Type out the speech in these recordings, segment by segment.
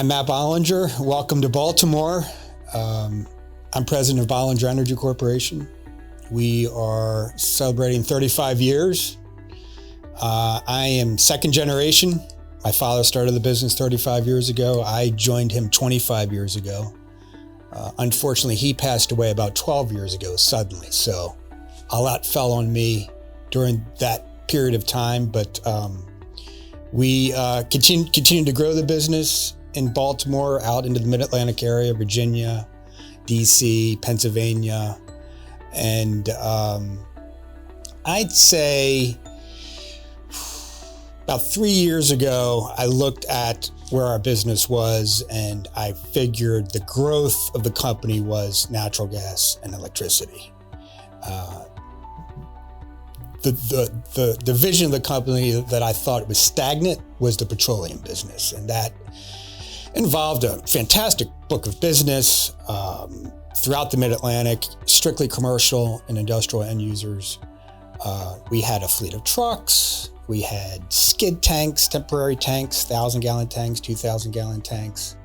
I'm Matt Bollinger. Welcome to Baltimore. I'm president of Bollinger Energy Corporation. We are celebrating 35 years. I am second generation. My father started the business 35 years ago. I joined him 25 years ago. Unfortunately, he passed away about 12 years ago suddenly. So a lot fell on me during that period of time, but we continue to grow the business in Baltimore, out into the Mid-Atlantic area, Virginia, DC, Pennsylvania. And I'd say about 3 years ago, I looked at where our business was and I figured the growth of the company was natural gas and electricity. The vision of the company that I thought was stagnant was the petroleum business, and that involved a fantastic book of business throughout the Mid-Atlantic, strictly commercial and industrial end users. We had a fleet of trucks. We had skid tanks, temporary tanks, 1,000-gallon tanks, 2,000-gallon tanks.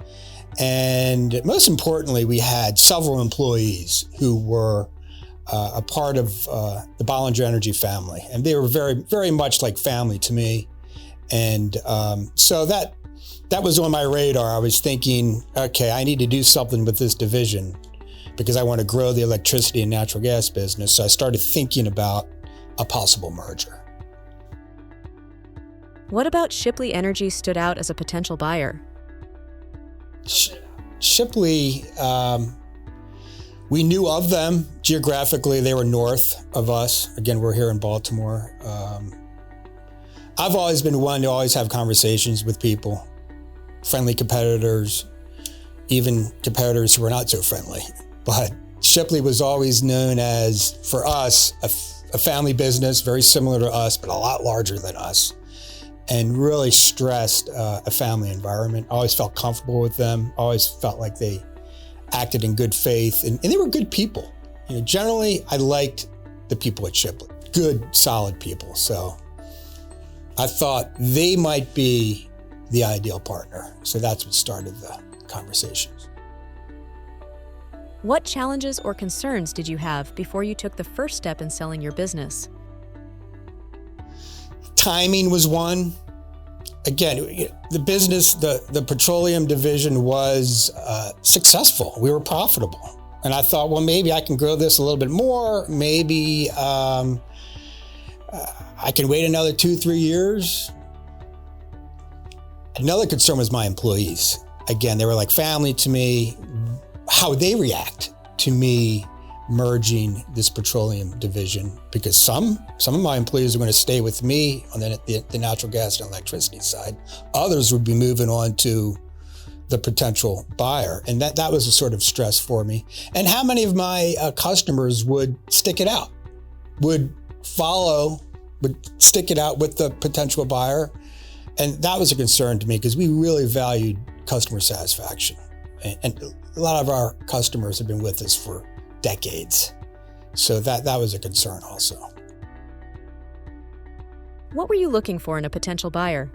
And most importantly, we had several employees who were a part of the Bollinger Energy family. And they were very, very much like family to me. And so that was on my radar. I was thinking, okay, I need to do something with this division because I want to grow the electricity and natural gas business. So I started thinking about a possible merger. What about Shipley Energy stood out as a potential buyer? Shipley, we knew of them geographically. They were north of us. Again, we're here in Baltimore. I've always been one to always have conversations with people, friendly competitors, even competitors who were not so friendly. But Shipley was always known as, for us, a family business, very similar to us, but a lot larger than us, and really stressed a family environment. I always felt comfortable with them. Always felt like they acted in good faith, and they were good people. Generally, I liked the people at Shipley, good, solid people. So I thought they might be the ideal partner. So that's what started the conversations. What challenges or concerns did you have before you took the first step in selling your business? Timing was one. Again, the business, the petroleum division was successful. We were profitable. And I thought, well, maybe I can grow this a little bit more. Maybe I can wait another 2-3 years. Another concern was my employees. Again, they were like family to me. How they react to me merging this petroleum division, because some of my employees are going to stay with me on the natural gas and electricity side. Others would be moving on to the potential buyer. And that was a sort of stress for me. And how many of my customers would stick it out, would stick it out with the potential buyer. And that was a concern to me because we really valued customer satisfaction. And a lot of our customers have been with us for decades. So that was a concern also. What were you looking for in a potential buyer?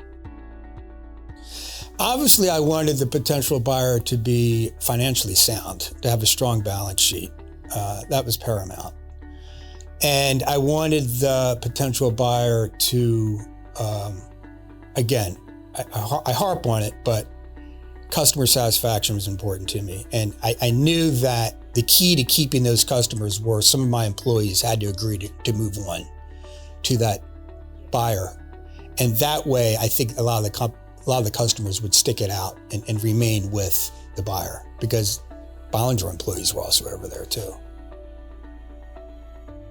Obviously, I wanted the potential buyer to be financially sound, to have a strong balance sheet. That was paramount. And I wanted the potential buyer to, again, I harp on it, but customer satisfaction was important to me. And I knew that the key to keeping those customers were some of my employees had to agree to move on to that buyer. And that way, I think a lot of the customers would stick it out and remain with the buyer, because Bollinger employees were also over there too.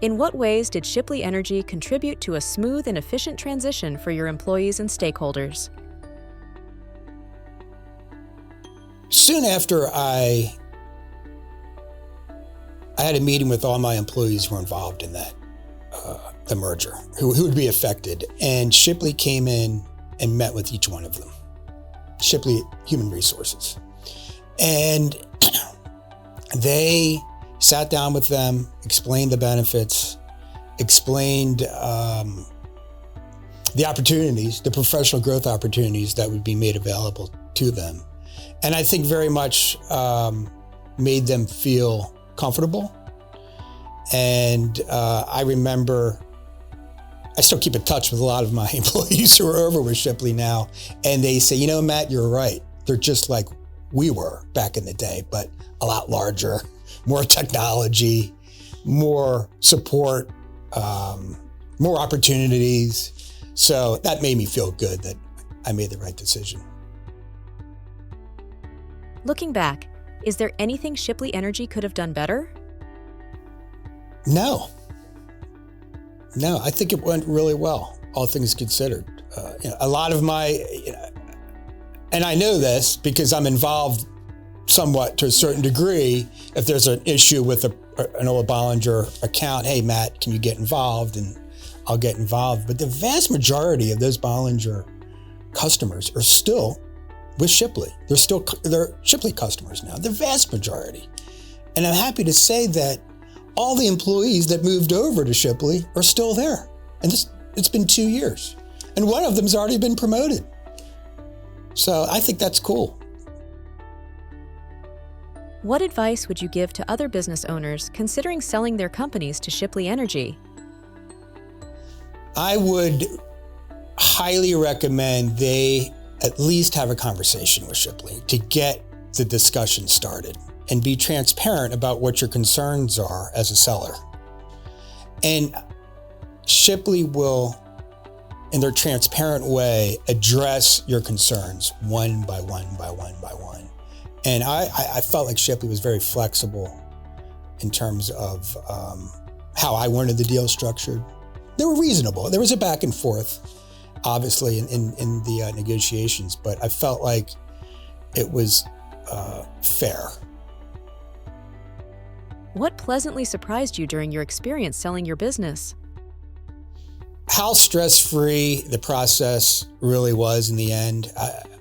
In what ways did Shipley Energy contribute to a smooth and efficient transition for your employees and stakeholders? Soon after I had a meeting with all my employees who were involved in that, the merger, who would be affected. And Shipley came in and met with each one of them. Shipley Human Resources. And they sat down with them, explained the benefits, explained the opportunities, the professional growth opportunities that would be made available to them. And I think very much made them feel comfortable. And I remember, I still keep in touch with a lot of my employees who are over with Shipley now. And they say, Matt, you're right. They're just like we were back in the day, but a lot larger, more technology, more support, more opportunities. So that made me feel good that I made the right decision. Looking back, is there anything Shipley Energy could have done better? No, I think it went really well, all things considered. A lot of my, and I know this because I'm involved somewhat to a certain degree. If there's an issue with an old Bollinger account, hey, Matt, can you get involved? And I'll get involved. But the vast majority of those Bollinger customers are still with Shipley. They're Shipley customers now, the vast majority. And I'm happy to say that all the employees that moved over to Shipley are still there. And it's been 2 years. And one of them's already been promoted. So I think that's cool. What advice would you give to other business owners considering selling their companies to Shipley Energy? I would highly recommend they at least have a conversation with Shipley to get the discussion started and be transparent about what your concerns are as a seller. And Shipley will, in their transparent way, address your concerns one by one by one by one. And I felt like Shipley was very flexible in terms of how I wanted the deal structured. They were reasonable. There was a back and forth, obviously, in the negotiations, but I felt like it was fair. What pleasantly surprised you during your experience selling your business? How stress-free the process really was in the end.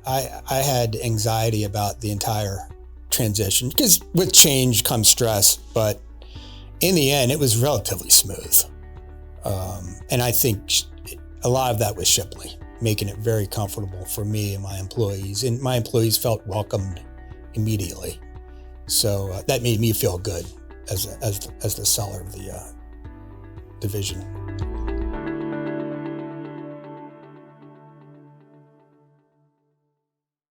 I had anxiety about the entire transition because with change comes stress, but in the end, it was relatively smooth. And I think a lot of that was Shipley, making it very comfortable for me and my employees. And my employees felt welcomed immediately. So that made me feel good as the seller of the division.